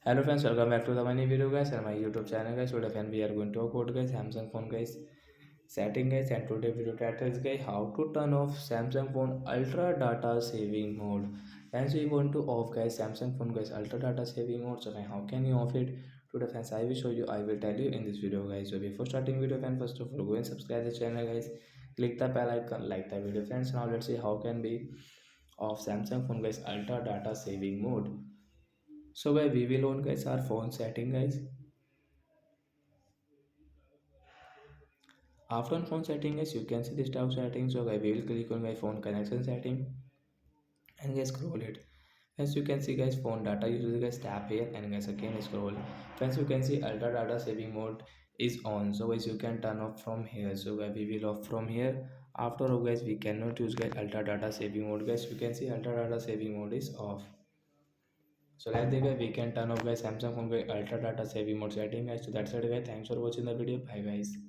Hello friends, welcome back to the many video guys and my YouTube channel guys. Today fan we are going to talk about guys Samsung phone guys setting guys, and today video title is guys how to turn off Samsung phone ultra data saving mode. Friends, we want to off guys Samsung phone guys ultra data saving mode. So how can you off it? Today friends, I will show you, I will tell you in this video guys. So before starting video friends, first of all go and subscribe the channel guys, click the bell icon, like the video friends. Now let's see how can be off Samsung phone guys ultra data saving mode. So guys, we will on guys our phone setting guys. After on phone setting guys, you can see this type of setting. So guys, we will click on my phone connection setting and guys scroll it. As you can see guys, phone data usage guys, tap here and guys again scroll. Friends, you can see ultra data saving mode is on. So guys, you can turn off from here. So guys, we will off from here. After all guys, we cannot use guys ultra data saving mode guys. You can see ultra data saving mode is off. So like that guys, we can turn off guys Samsung phone guys ultra data saving mode setting guys. So that's it guys. Thanks for watching the video. Bye guys.